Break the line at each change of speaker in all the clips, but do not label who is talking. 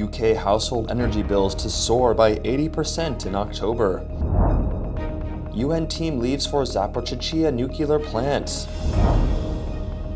UK household energy bills to soar by 80% in October. UN team leaves for Zaporizhzhia nuclear plant.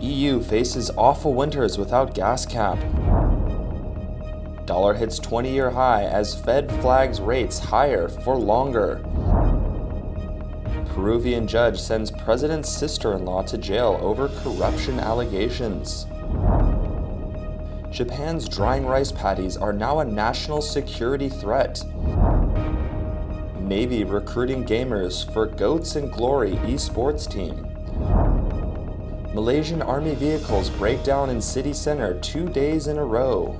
EU faces awful winters without gas cap. Dollar hits 20-year high as Fed flags rates higher for longer. Peruvian judge sends president's sister-in-law to jail over corruption allegations. Japan's drying rice paddies are now a national security threat. Navy recruiting gamers for Goats and Glory Esports team. Malaysian army vehicles break down in city center 2 days in a row.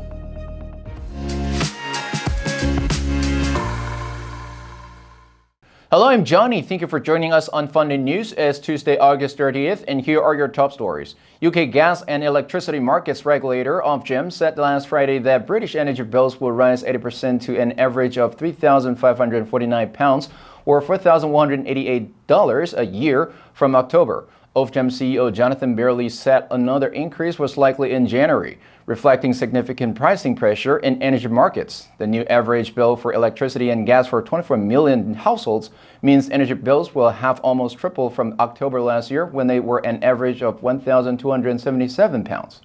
Hello, I'm Johnny. Thank you for joining us on FUNDAY News. It's Tuesday, August 30th, and here are your top stories. UK gas and electricity markets regulator Ofgem said last Friday that British energy bills will rise 80% to an average of £3,549 or $4,188 a year from October. Ofgem CEO Jonathan Barely said another increase was likely in January, reflecting significant pricing pressure in energy markets. The new average bill for electricity and gas for 24 million households means energy bills will have almost tripled from October last year when they were an average of £1,277.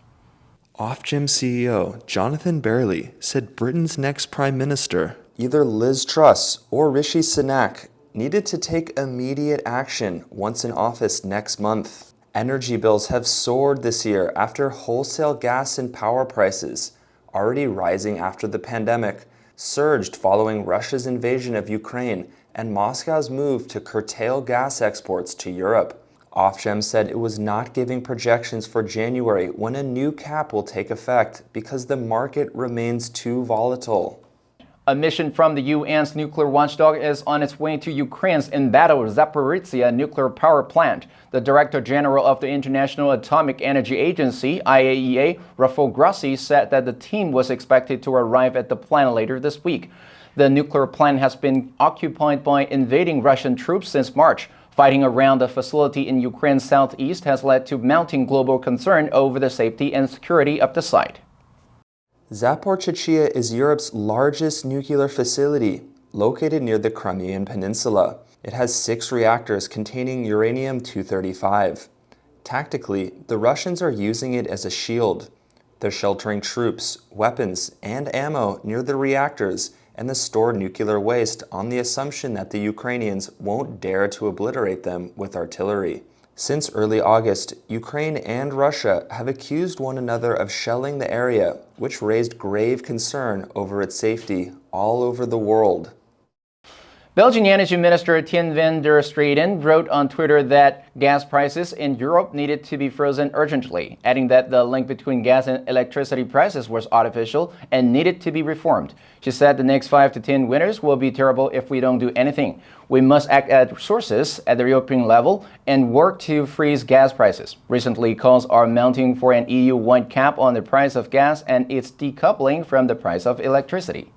Ofgem CEO Jonathan Barely said Britain's next Prime Minister, either Liz Truss or Rishi Sunak, needed to take immediate action once in office next month. Energy bills have soared this year after wholesale gas and power prices, already rising after the pandemic, surged following Russia's invasion of Ukraine and Moscow's move to curtail gas exports to Europe. Ofgem said it was not giving projections for January when a new cap will take effect because the market remains too volatile.
A mission from the UN's nuclear watchdog is on its way to Ukraine's embattled Zaporizhzhia nuclear power plant. The Director General of the International Atomic Energy Agency, IAEA, Rafael Grossi, said that the team was expected to arrive at the plant later this week. The nuclear plant has been occupied by invading Russian troops since March. Fighting around the facility in Ukraine's southeast has led to mounting global concern over the safety and security of the site.
Zaporizhzhia is Europe's largest nuclear facility, located near the Crimean Peninsula. It has 6 reactors containing uranium-235. Tactically, the Russians are using it as a shield. They're sheltering troops, weapons, and ammo near the reactors and the stored nuclear waste on the assumption that the Ukrainians won't dare to obliterate them with artillery. Since early August, Ukraine and Russia have accused one another of shelling the area, which raised grave concern over its safety all over the world.
Belgian Energy Minister Tien van der Straeten wrote on Twitter that gas prices in Europe needed to be frozen urgently, adding that the link between gas and electricity prices was artificial and needed to be reformed. She said the next 5 to 10 winters will be terrible if we don't do anything. We must act at sources at the European level and work to freeze gas prices. Recently, calls are mounting for an EU-wide cap on the price of gas and its decoupling from the price of electricity.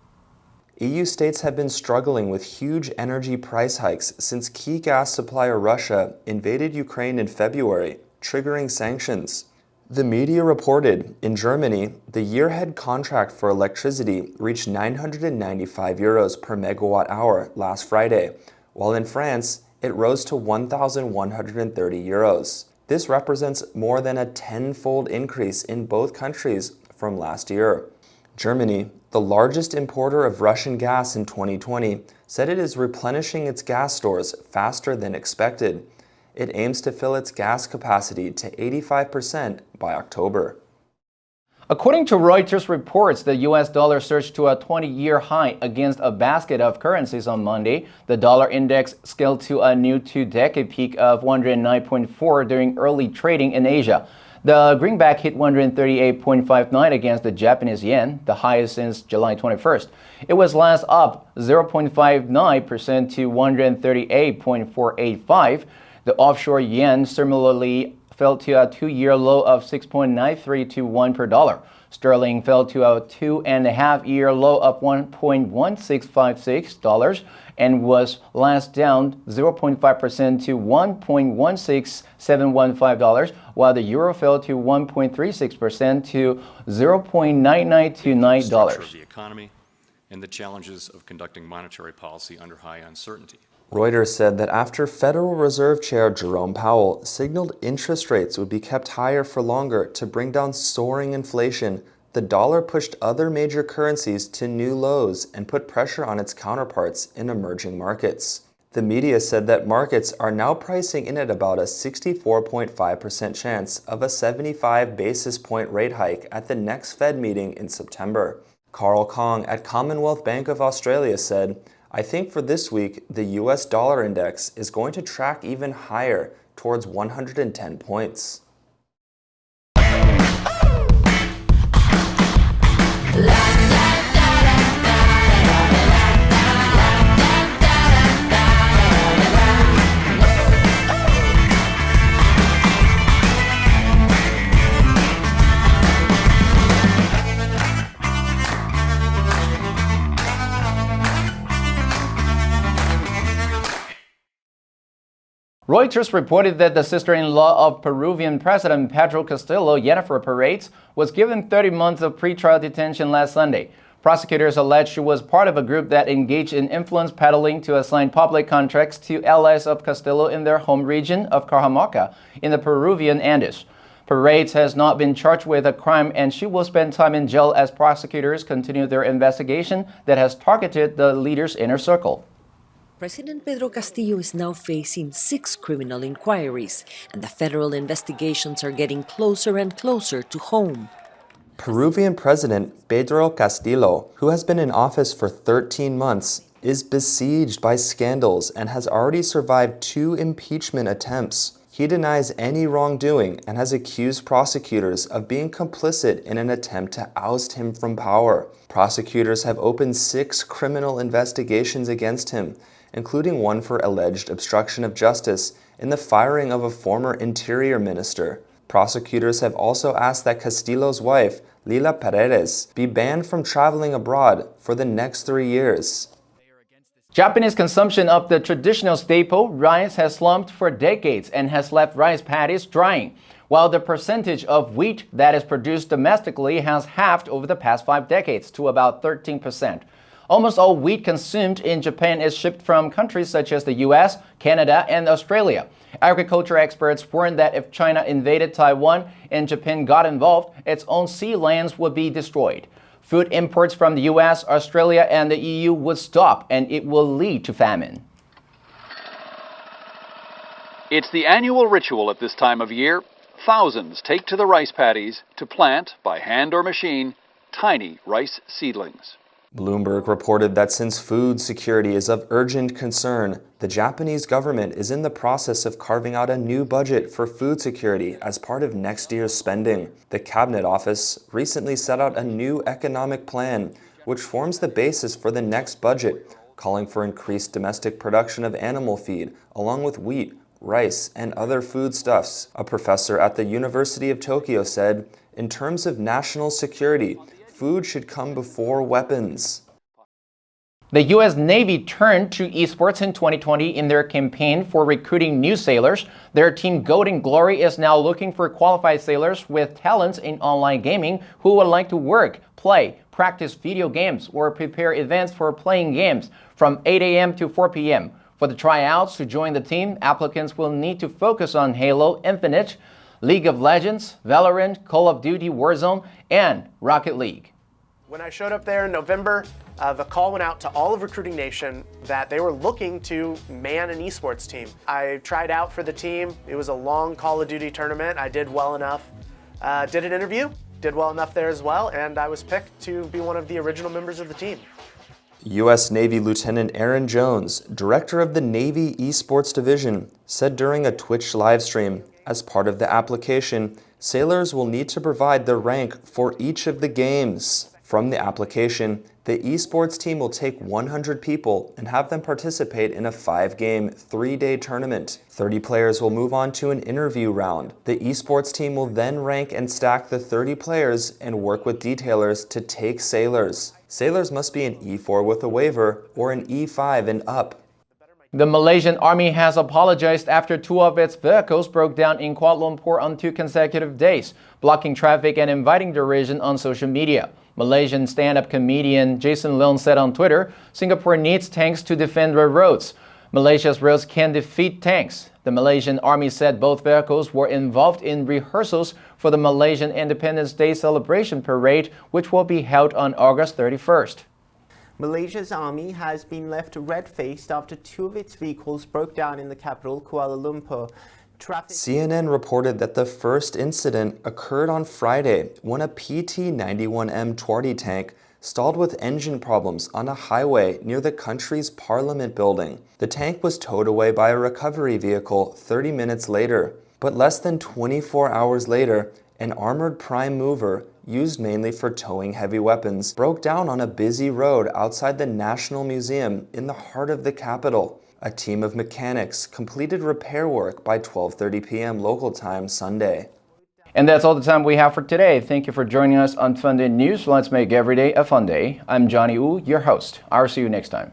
EU states have been struggling with huge energy price hikes since key gas supplier Russia invaded Ukraine in February, triggering sanctions. The media reported in Germany, the year-ahead contract for electricity reached €995 per megawatt hour last Friday, while in France, it rose to €1,130. This represents more than a 10-fold increase in both countries from last year. Germany, the largest importer of Russian gas in 2020, said it is replenishing its gas stores faster than expected. It aims to fill its gas capacity to 85% by October.
According to Reuters reports, the US dollar surged to a 20-year high against a basket of currencies on Monday. The dollar index scaled to a new 2-decade peak of 109.4 during early trading in Asia. The greenback hit 138.59 against the Japanese yen, the highest since July 21st. It was last up 0.59% to 138.485. The offshore yen similarly fell to a 2-year low of 6.93 to 1 per dollar. Sterling fell to a 2.5-year low of $1.1656 and was last down 0.5% to $1.16715, while the euro fell to 1.36% to $0.9929.
Of the economy and the challenges of conducting monetary policy under high uncertainty.
Reuters said that after Federal Reserve Chair Jerome Powell signaled interest rates would be kept higher for longer to bring down soaring inflation, the dollar pushed other major currencies to new lows and put pressure on its counterparts in emerging markets. The media said that markets are now pricing in at about a 64.5% chance of a 75 basis point rate hike at the next Fed meeting in September. Carl Kong at Commonwealth Bank of Australia said, "I think for this week, the US dollar index is going to track even higher towards 110 points."
Reuters reported that the sister-in-law of Peruvian President Pedro Castillo, Jennifer Perez, was given 30 months of pretrial detention last Sunday. Prosecutors allege she was part of a group that engaged in influence peddling to assign public contracts to allies of Castillo in their home region of Cajamarca in the Peruvian Andes. Perez has not been charged with a crime, and she will spend time in jail as prosecutors continue their investigation that has targeted the leader's inner circle.
President Pedro Castillo is now facing 6 criminal inquiries, and the federal investigations are getting closer and closer to home.
Peruvian President Pedro Castillo, who has been in office for 13 months, is besieged by scandals and has already survived 2 impeachment attempts. He denies any wrongdoing and has accused prosecutors of being complicit in an attempt to oust him from power. Prosecutors have opened 6 criminal investigations against him, including one for alleged obstruction of justice in the firing of a former interior minister. Prosecutors have also asked that Castillo's wife, Lila Paredes, be banned from traveling abroad for the next 3 years.
Japanese consumption of the traditional staple, rice, has slumped for decades and has left rice paddies drying, while the percentage of wheat that is produced domestically has halved over the past 5 decades to about 13%. Almost all wheat consumed in Japan is shipped from countries such as the US, Canada, and Australia. Agriculture experts warn that if China invaded Taiwan and Japan got involved, its own sea lands would be destroyed. Food imports from the US, Australia, and the EU would stop, and it will lead to famine.
It's the annual ritual at this time of year. Thousands take to the rice paddies to plant, by hand or machine, tiny rice seedlings.
Bloomberg reported that since food security is of urgent concern, the Japanese government is in the process of carving out a new budget for food security as part of next year's spending. The Cabinet Office recently set out a new economic plan, which forms the basis for the next budget, calling for increased domestic production of animal feed, along with wheat, rice, and other foodstuffs. A professor at the University of Tokyo said, "In terms of national security, food should come before weapons."
The U.S. Navy turned to esports in 2020 in their campaign for recruiting new sailors. Their team Golden Glory is now looking for qualified sailors with talents in online gaming who would like to work, play, practice video games, or prepare events for playing games from 8 a.m. to 4 p.m. For the tryouts to join the team, applicants will need to focus on Halo Infinite, League of Legends, Valorant, Call of Duty Warzone, and Rocket League.
When I showed up there in November, the call went out to all of Recruiting Nation that they were looking to man an esports team. I tried out for the team. It was a long Call of Duty tournament. I did well enough. Did an interview, did well enough there as well, and I was picked to be one of the original members of the team.
U.S. Navy Lieutenant Aaron Jones, director of the Navy Esports Division, said during a Twitch livestream, as part of the application, sailors will need to provide the rank for each of the games. From the application, the esports team will take 100 people and have them participate in a 5-game, 3-day tournament. 30 players will move on to an interview round. The esports team will then rank and stack the 30 players and work with detailers to take sailors. Sailors must be an E4 with a waiver or an E5 and up.
The Malaysian Army has apologized after 2 of its vehicles broke down in Kuala Lumpur on 2 consecutive days, blocking traffic and inviting derision on social media. Malaysian stand-up comedian Jason Leong said on Twitter, Singapore needs tanks to defend their roads. Malaysia's roads can defeat tanks. The Malaysian Army said both vehicles were involved in rehearsals for the Malaysian Independence Day celebration parade, which will be held on August 31st.
Malaysia's army has been left red-faced after 2 of its vehicles broke down in the capital, Kuala Lumpur.
CNN reported that the first incident occurred on Friday when a PT-91M Tuardi tank stalled with engine problems on a highway near the country's parliament building. The tank was towed away by a recovery vehicle 30 minutes later, but less than 24 hours later, an armored prime mover, used mainly for towing heavy weapons, broke down on a busy road outside the National Museum in the heart of the capital. A team of mechanics completed repair work by 12:30 p.m. local time Sunday.
And that's all the time we have for today. Thank you for joining us on FUNDAY News. Let's make every day a fun day. I'm Johnny Wu, your host. I'll see you next time.